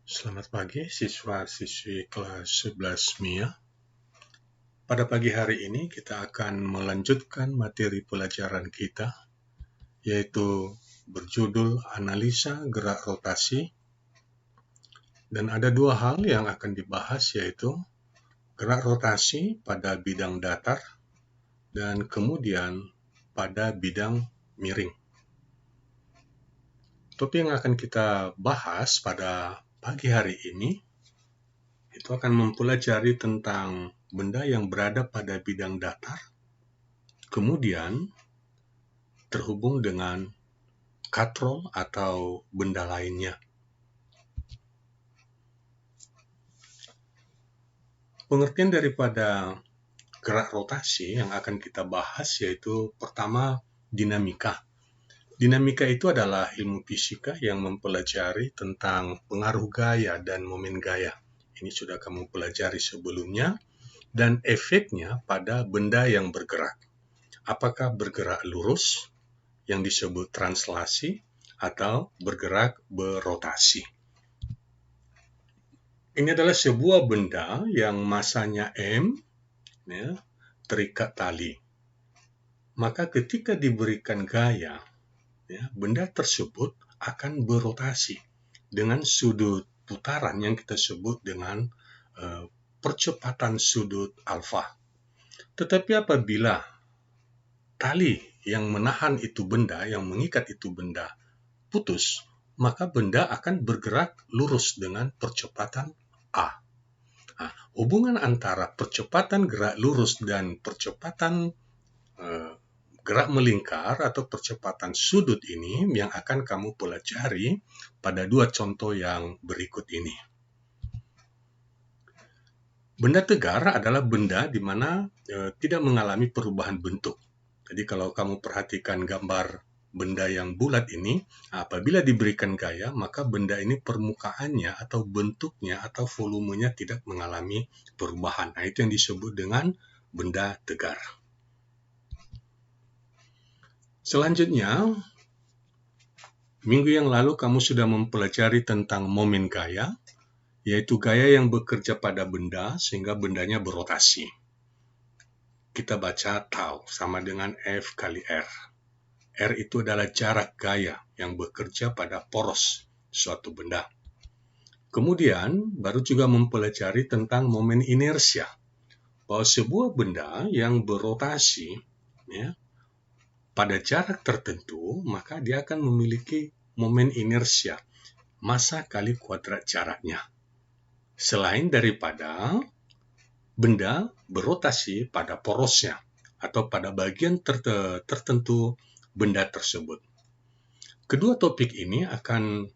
Selamat pagi siswa-siswi kelas 11 MIA. Pada pagi hari ini kita akan melanjutkan materi pelajaran kita, yaitu berjudul Analisa Gerak Rotasi. Dan ada dua hal yang akan dibahas, yaitu gerak rotasi pada bidang datar dan kemudian pada bidang miring. Topik yang akan kita bahas pada pagi hari ini itu akan mempelajari tentang benda yang berada pada bidang datar, kemudian terhubung dengan katrol atau benda lainnya. Pengertian daripada gerak rotasi yang akan kita bahas yaitu pertama dinamika. Dinamika itu adalah ilmu fisika yang mempelajari tentang pengaruh gaya dan momen gaya. Ini sudah kamu pelajari sebelumnya. Dan efeknya pada benda yang bergerak. Apakah bergerak lurus, yang disebut translasi, atau bergerak berotasi. Ini adalah sebuah benda yang masanya M, terikat tali. Maka ketika diberikan gaya, benda tersebut akan berotasi dengan sudut putaran yang kita sebut dengan percepatan sudut alfa. Tetapi apabila tali yang menahan itu benda, yang mengikat itu benda, putus, maka benda akan bergerak lurus dengan percepatan A. Nah, hubungan antara percepatan gerak lurus dan percepatan gerak melingkar atau percepatan sudut ini yang akan kamu pelajari pada dua contoh yang berikut ini. Benda tegar adalah benda di mana tidak mengalami perubahan bentuk. Jadi kalau kamu perhatikan gambar benda yang bulat ini, apabila diberikan gaya, maka benda ini permukaannya atau bentuknya atau volumenya tidak mengalami perubahan. Nah, itu yang disebut dengan benda tegar. Selanjutnya, minggu yang lalu kamu sudah mempelajari tentang momen gaya, yaitu gaya yang bekerja pada benda sehingga bendanya berotasi. Kita baca tau sama dengan F kali R. R itu adalah jarak gaya yang bekerja pada poros suatu benda. Kemudian, baru juga mempelajari tentang momen inersia. Bahwa sebuah benda yang berotasi pada jarak tertentu, maka dia akan memiliki momen inersia, massa kali kuadrat jaraknya. Selain daripada benda berotasi pada porosnya atau pada bagian tertentu benda tersebut. Kedua topik ini akan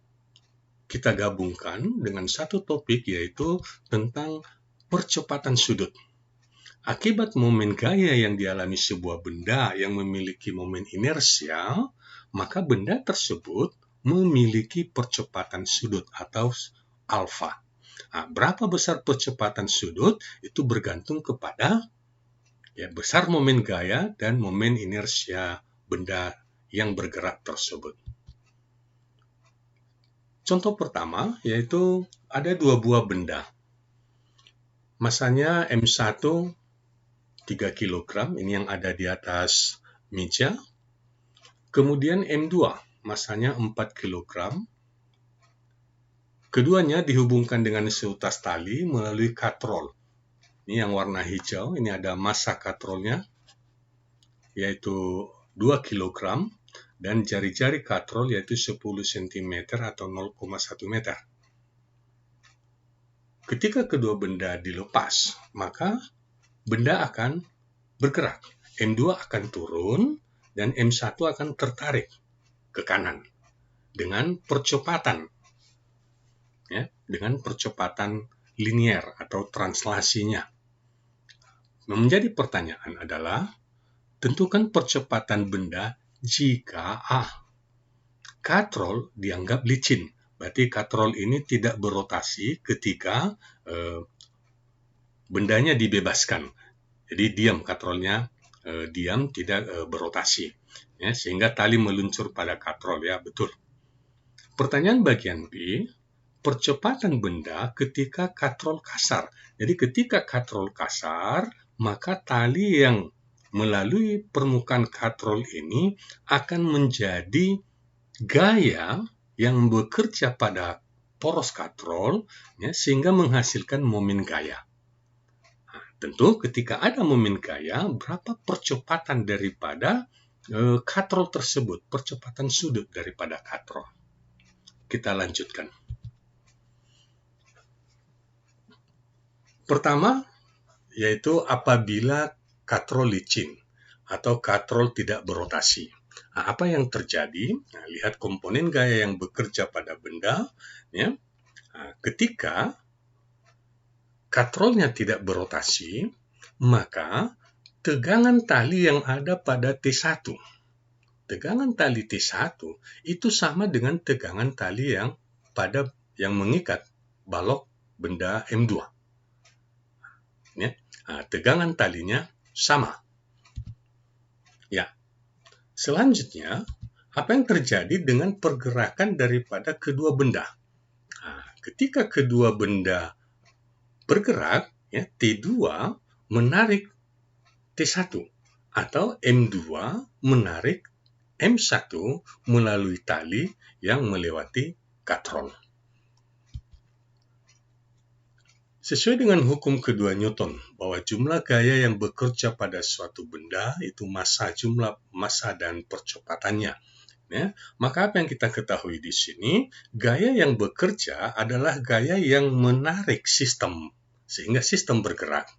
kita gabungkan dengan satu topik, yaitu tentang percepatan sudut. Akibat momen gaya yang dialami sebuah benda yang memiliki momen inersia, maka benda tersebut memiliki percepatan sudut atau alfa. Nah, berapa besar percepatan sudut itu bergantung kepada besar momen gaya dan momen inersia benda yang bergerak tersebut. Contoh pertama yaitu ada dua buah benda. Masanya M1 3 kg, ini yang ada di atas meja. Kemudian M2, masanya 4 kg. Keduanya dihubungkan dengan seutas tali melalui katrol. Ini yang warna hijau, ini ada massa katrolnya, yaitu 2 kg, dan jari-jari katrol yaitu 10 cm atau 0,1 meter. Ketika kedua benda dilepas, maka benda akan bergerak. M2 akan turun dan M1 akan tertarik ke kanan dengan percepatan, dengan percepatan linier atau translasinya. Menjadi pertanyaan adalah, tentukan percepatan benda jika katrol dianggap licin. Berarti katrol ini tidak berotasi ketika bendanya dibebaskan. Jadi diam katrolnya, diam tidak berotasi. Sehingga tali meluncur pada katrol, betul. Pertanyaan bagian B, percepatan benda ketika katrol kasar. Jadi ketika katrol kasar, maka tali yang melalui permukaan katrol ini akan menjadi gaya yang bekerja pada poros katrol, ya, sehingga menghasilkan momen gaya. Nah, tentu ketika ada momen gaya, berapa percepatan daripada katrol tersebut, percepatan sudut daripada katrol. Kita lanjutkan. Pertama, yaitu apabila katrol licin atau katrol tidak berotasi. Nah, apa yang terjadi? Nah, lihat komponen gaya yang bekerja pada benda, ya. Nah, ketika katrolnya tidak berotasi, maka tegangan tali yang ada pada T1. Tegangan tali T1 itu sama dengan tegangan tali yang mengikat balok benda M2. Ya. Nah, tegangan talinya sama. Ya. Selanjutnya, apa yang terjadi dengan pergerakan daripada kedua benda? Nah, ketika kedua benda bergerak, ya, T2 menarik T1 atau M2 menarik M1 melalui tali yang melewati katrol. Sesuai dengan hukum kedua Newton, bahwa jumlah gaya yang bekerja pada suatu benda itu jumlah massa dan percepatannya. Ya, maka apa yang kita ketahui di sini, gaya yang bekerja adalah gaya yang menarik sistem, sehingga sistem bergerak.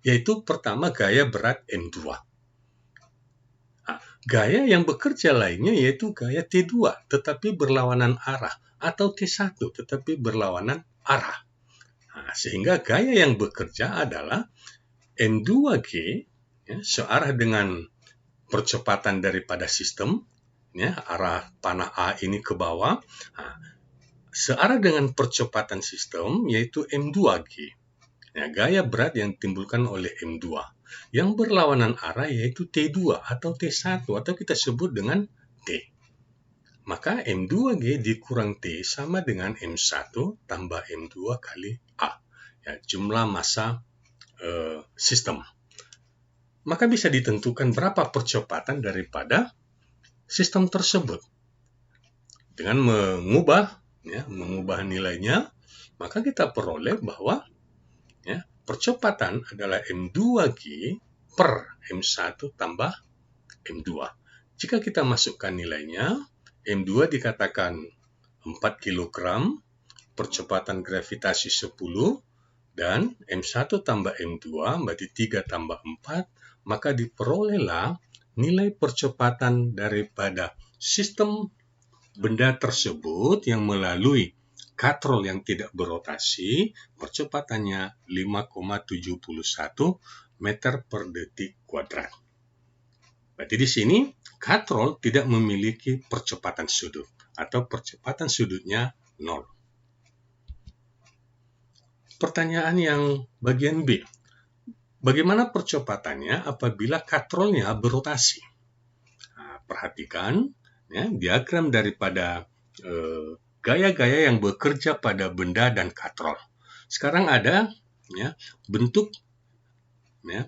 Yaitu pertama gaya berat M2. Nah, gaya yang bekerja lainnya yaitu gaya T2, tetapi berlawanan arah, atau T1, tetapi berlawanan arah. Nah, sehingga gaya yang bekerja adalah M2G, ya, searah dengan percepatan daripada sistem, ya, arah panah A ini ke bawah, nah, searah dengan percepatan sistem yaitu M2G. Ya, gaya berat yang ditimbulkan oleh M2. Yang berlawanan arah yaitu T2 atau T1 atau kita sebut dengan T. Maka M2G dikurang T sama dengan M1 tambah M2 kali A. Ya, jumlah massa sistem. Maka bisa ditentukan berapa percepatan daripada sistem tersebut. Dengan mengubah nilainya, maka kita peroleh bahwa, ya, percepatan adalah M2G per M1 tambah M2. Jika kita masukkan nilainya, M2 dikatakan 4 kg, percepatan gravitasi 10, dan M1 tambah M2 berarti 3 tambah 4, maka diperolehlah nilai percepatan daripada sistem benda tersebut yang melalui katrol yang tidak berotasi, percepatannya 5,71 meter per detik kuadrat. Berarti di sini katrol tidak memiliki percepatan sudut atau percepatan sudutnya 0. Pertanyaan yang bagian B. Bagaimana percepatannya apabila katrolnya berotasi? Nah, perhatikan, ya, diagram daripada gaya-gaya yang bekerja pada benda dan katrol. Sekarang ada, ya, bentuk, ya,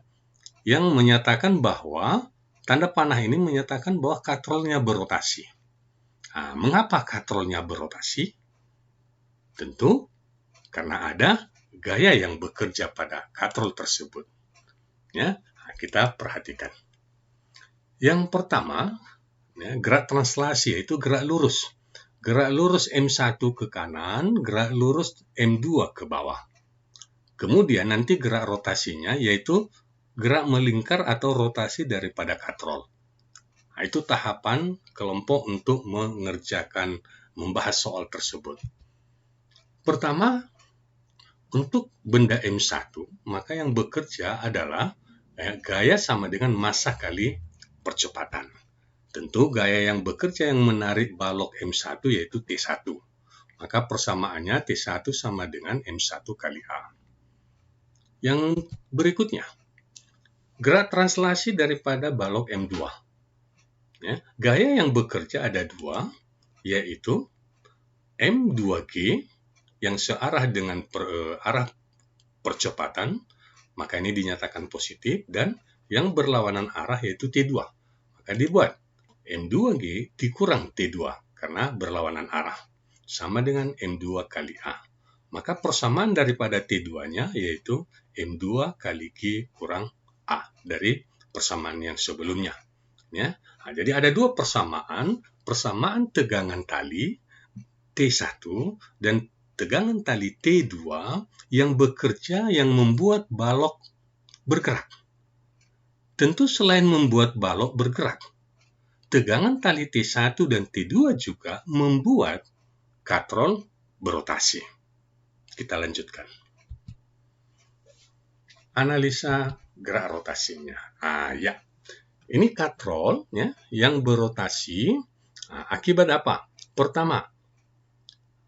yang menyatakan bahwa tanda panah ini menyatakan bahwa katrolnya berotasi. Nah, mengapa katrolnya berotasi? Tentu karena ada gaya yang bekerja pada katrol tersebut. Ya, kita perhatikan. Yang pertama, ya, gerak translasi yaitu gerak lurus. Gerak lurus M1 ke kanan, gerak lurus M2 ke bawah. Kemudian nanti gerak rotasinya yaitu gerak melingkar atau rotasi daripada katrol. Nah, itu tahapan kelompok untuk membahas soal tersebut. Pertama, untuk benda M1, maka yang bekerja adalah gaya sama dengan massa kali percepatan. Tentu gaya yang bekerja yang menarik balok M1 yaitu T1. Maka persamaannya T1 sama dengan M1 kali A. Yang berikutnya, gerak translasi daripada balok M2. Ya, gaya yang bekerja ada dua, yaitu M2G yang searah dengan arah percepatan, maka ini dinyatakan positif, dan yang berlawanan arah yaitu T2. Maka dibuat M2G dikurang T2 karena berlawanan arah. Sama dengan M2 kali A. Maka persamaan daripada T2-nya yaitu M2 kali G kurang A dari persamaan yang sebelumnya. Ya. Nah, jadi ada dua persamaan tegangan tali T1 dan tegangan tali T2 yang bekerja yang membuat balok bergerak. Tentu selain membuat balok bergerak, tegangan tali T1 dan T2 juga membuat katrol berotasi. Kita lanjutkan. Analisa gerak rotasinya. Ya. Ini katrol ya, yang berotasi akibat apa? Pertama,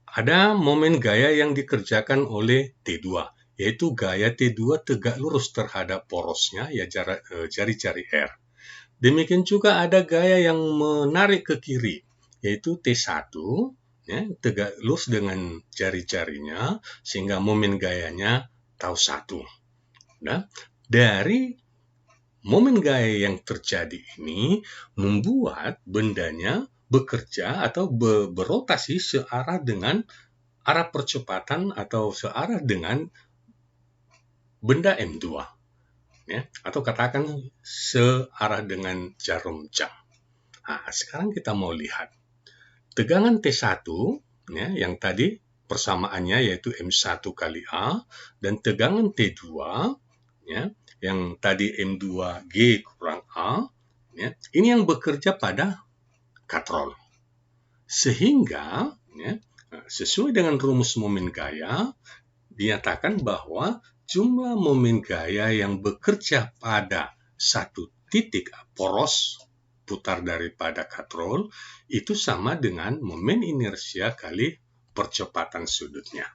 ada momen gaya yang dikerjakan oleh T2, yaitu gaya T2 tegak lurus terhadap porosnya, ya jari-jari R. Demikian juga ada gaya yang menarik ke kiri, yaitu T1, ya, tegak lurus dengan jari-jarinya, sehingga momen gayanya tau 1. Nah, dari momen gaya yang terjadi ini membuat bendanya bekerja atau berotasi searah dengan arah percepatan atau searah dengan benda M2. Ya, atau katakan searah dengan jarum jam. Nah, sekarang kita mau lihat tegangan T1 ya, yang tadi persamaannya yaitu M1 kali A, dan tegangan T2 ya, yang tadi M2G kurang A, ya, ini yang bekerja pada katrol. Sehingga ya, sesuai dengan rumus momen gaya, dinyatakan bahwa jumlah momen gaya yang bekerja pada satu titik poros putar daripada katrol itu sama dengan momen inersia kali percepatan sudutnya.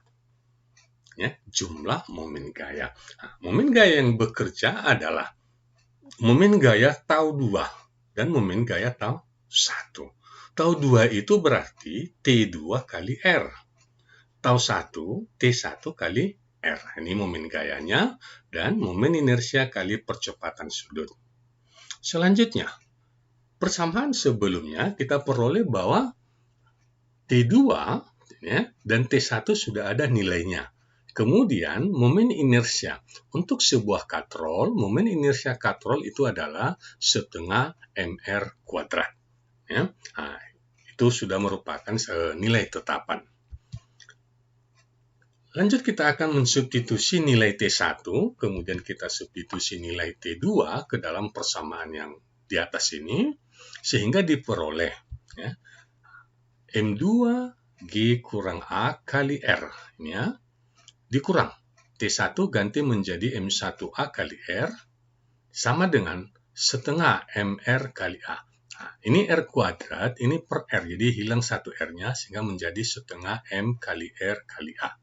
Ya, jumlah momen gaya. Nah, momen gaya yang bekerja adalah momen gaya tau 2 dan momen gaya tau 1. Tau 2 itu berarti T2 kali R. Tau 1, T1 kali R. Ini momen gayanya dan momen inersia kali percepatan sudut. Selanjutnya, persamaan sebelumnya kita peroleh bahwa T2 ya, dan T1 sudah ada nilainya. Kemudian momen inersia. Untuk sebuah katrol, momen inersia katrol itu adalah setengah mr kuadrat. Ya. Nah, itu sudah merupakan nilai tetapan. Lanjut kita akan mensubstitusi nilai T1, kemudian kita substitusi nilai T2 ke dalam persamaan yang di atas ini, sehingga diperoleh ya, M2G kurang A kali R. Ya, dikurang. T1 ganti menjadi M1A kali R, sama dengan setengah MR kali A. Nah, ini R kuadrat, ini per R, jadi hilang satu R-nya, sehingga menjadi setengah M kali R kali A.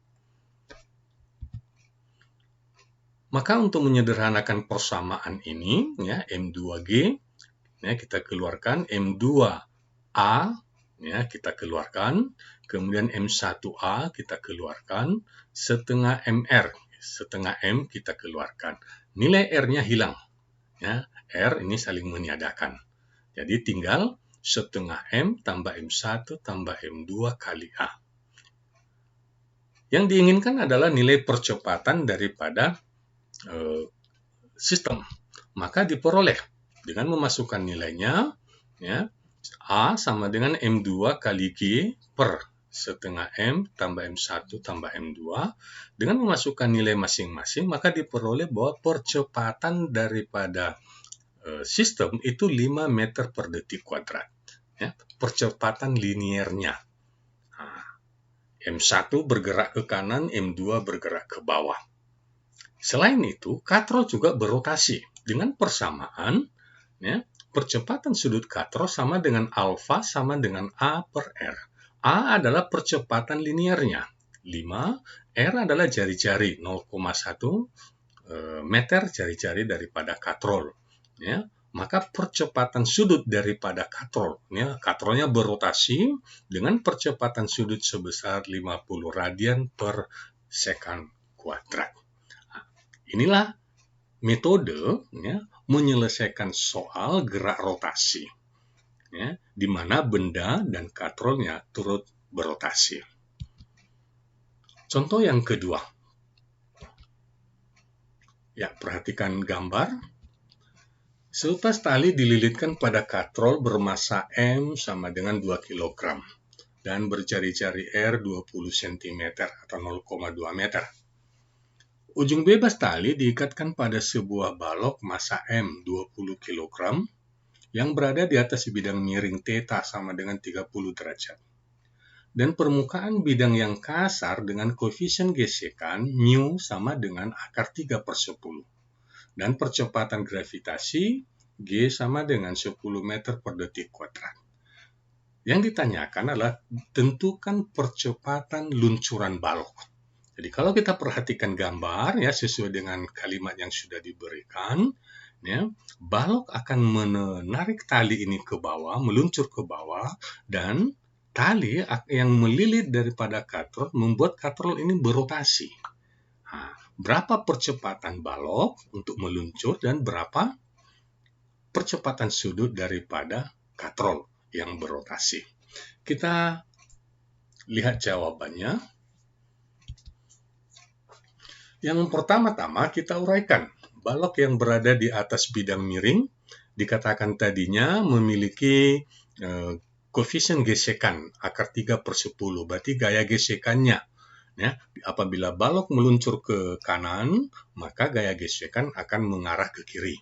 Maka untuk menyederhanakan persamaan ini, ya, M2G, ya, kita keluarkan, M2A, ya, kita keluarkan, kemudian M1A kita keluarkan, setengah MR, setengah M kita keluarkan. Nilai R-nya hilang. Ya, R ini saling meniadakan. Jadi tinggal setengah M tambah M1 tambah M2 kali A. Yang diinginkan adalah nilai percepatan daripada sistem. Maka diperoleh dengan memasukkan nilainya, ya, A sama dengan M2 kali G per setengah M tambah M1 tambah M2. Dengan memasukkan nilai masing-masing, maka diperoleh bahwa percepatan daripada sistem itu 5 meter per detik kuadrat. Ya, percepatan linearnya. Nah, M1 bergerak ke kanan, M2 bergerak ke bawah. Selain itu, katrol juga berotasi dengan persamaan, ya, percepatan sudut katrol sama dengan alfa sama dengan A per R. A adalah percepatan linearnya, 5, R adalah jari-jari, 0,1 meter jari-jari daripada katrol. Ya, maka percepatan sudut daripada katrol, ya, katrolnya berotasi dengan percepatan sudut sebesar 50 radian per sekon kuadrat. Inilah metode, ya, menyelesaikan soal gerak rotasi, ya, di mana benda dan katrolnya turut berotasi. Contoh yang kedua. Ya, perhatikan gambar. Seutas tali dililitkan pada katrol bermassa M sama dengan 2 kg dan berjari-jari R 20 cm atau 0,2 meter. Ujung bebas tali diikatkan pada sebuah balok massa M 20 kg yang berada di atas bidang miring θ sama dengan 30 derajat. Dan permukaan bidang yang kasar dengan koefisien gesekan mu sama dengan akar 3/10. Dan percepatan gravitasi G sama dengan 10 meter per detik kuadrat. Yang ditanyakan adalah tentukan percepatan luncuran balok. Jadi kalau kita perhatikan gambar, ya, sesuai dengan kalimat yang sudah diberikan, ya, balok akan menarik tali ini ke bawah, meluncur ke bawah, dan tali yang melilit daripada katrol membuat katrol ini berotasi. Berapa percepatan balok untuk meluncur dan berapa percepatan sudut daripada katrol yang berotasi. Kita lihat jawabannya. Yang pertama-tama kita uraikan. Balok yang berada di atas bidang miring dikatakan tadinya memiliki koefisien gesekan akar 3/10. Berarti gaya gesekannya, ya, apabila balok meluncur ke kanan, maka gaya gesekan akan mengarah ke kiri.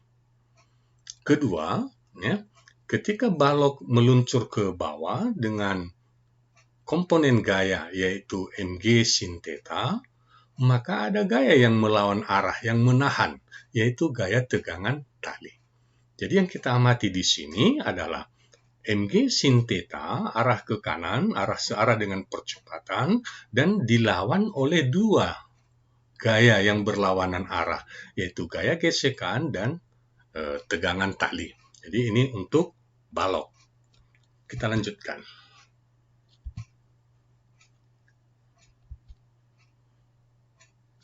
Kedua, ya, ketika balok meluncur ke bawah dengan komponen gaya yaitu mg sin θ, maka ada gaya yang melawan arah, yang menahan, yaitu gaya tegangan tali. Jadi yang kita amati di sini adalah mg sin θ arah ke kanan, arah searah dengan percepatan, dan dilawan oleh dua gaya yang berlawanan arah, yaitu gaya gesekan dan tegangan tali. Jadi ini untuk balok. Kita lanjutkan.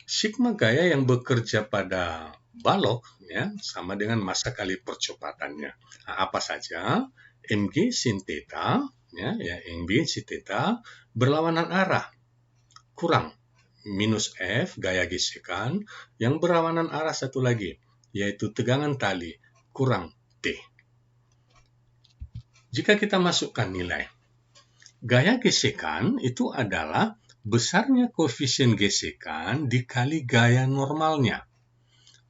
Sigma gaya yang bekerja pada balok, ya, sama dengan massa kali percepatannya. Nah, apa saja? Mg sin θ, ya, Mg sin θ berlawanan arah kurang minus F gaya gesekan yang berlawanan arah satu lagi, yaitu tegangan tali kurang T. Jika kita masukkan nilai, gaya gesekan itu adalah besarnya koefisien gesekan dikali gaya normalnya.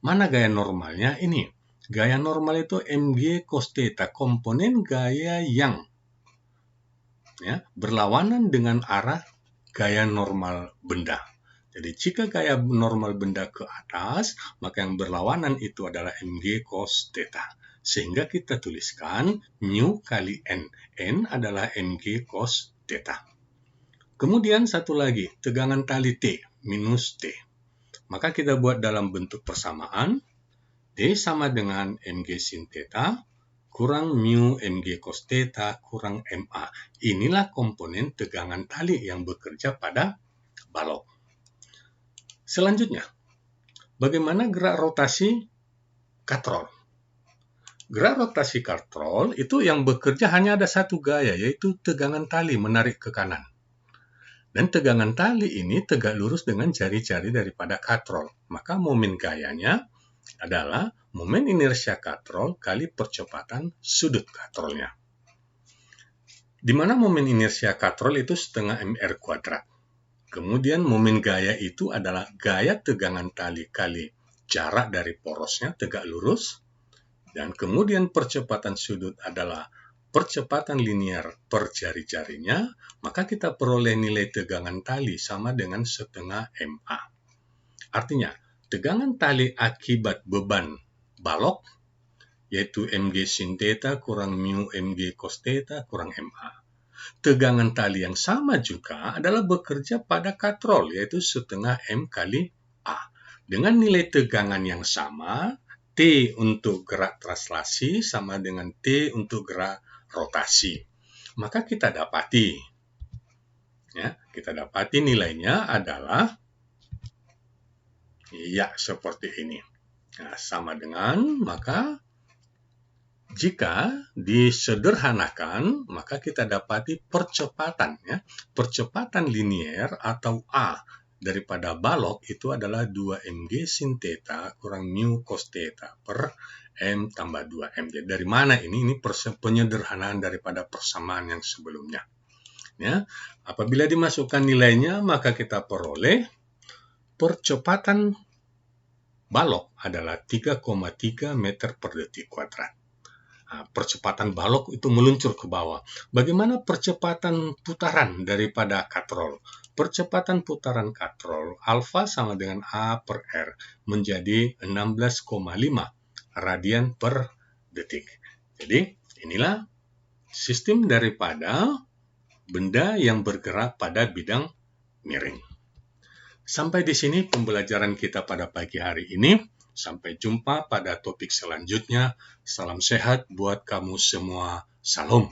Mana gaya normalnya? Ini. Gaya normal itu mg cos θ, komponen gaya yang, ya, berlawanan dengan arah gaya normal benda. Jadi jika gaya normal benda ke atas, maka yang berlawanan itu adalah mg cos θ. Sehingga kita tuliskan mu kali n. N adalah mg cos θ. Kemudian satu lagi, tegangan tali T minus T. Maka kita buat dalam bentuk persamaan. D sama dengan mg sin θ kurang mu mg cos θ kurang ma. Inilah komponen tegangan tali yang bekerja pada balok. Selanjutnya, bagaimana gerak rotasi katrol? Gerak rotasi katrol itu yang bekerja hanya ada satu gaya, yaitu tegangan tali menarik ke kanan. Dan tegangan tali ini tegak lurus dengan jari-jari daripada katrol. Maka momen gayanya adalah momen inersia katrol kali percepatan sudut katrolnya. Di mana momen inersia katrol itu setengah mr kuadrat. Kemudian momen gaya itu adalah gaya tegangan tali kali jarak dari porosnya tegak lurus. Dan kemudian percepatan sudut adalah percepatan linear per jari-jarinya, maka kita peroleh nilai tegangan tali sama dengan setengah ma. Artinya, tegangan tali akibat beban balok, yaitu mg sin θ kurang mu mg cos θ kurang ma. Tegangan tali yang sama juga adalah bekerja pada katrol, yaitu setengah m kali a. Dengan nilai tegangan yang sama, T untuk gerak translasi sama dengan T untuk gerak rotasi. Maka kita dapati, nilainya adalah seperti ini. Nah, sama dengan, maka jika disederhanakan, maka kita dapati percepatan, percepatan linier atau A daripada balok itu adalah 2mg sin theta kurang mu cos theta per m tambah 2m. Jadi dari mana ini? Ini penyederhanaan daripada persamaan yang sebelumnya. Apabila dimasukkan nilainya, maka kita peroleh percepatan balok adalah 3,3 meter per detik kuadrat. Percepatan balok itu meluncur ke bawah. Bagaimana percepatan putaran daripada katrol? Percepatan putaran katrol alfa sama dengan A per R menjadi 16,5 radian per detik. Jadi inilah sistem daripada benda yang bergerak pada bidang miring. Sampai di sini pembelajaran kita pada pagi hari ini. Sampai jumpa pada topik selanjutnya. Salam sehat buat kamu semua. Salam.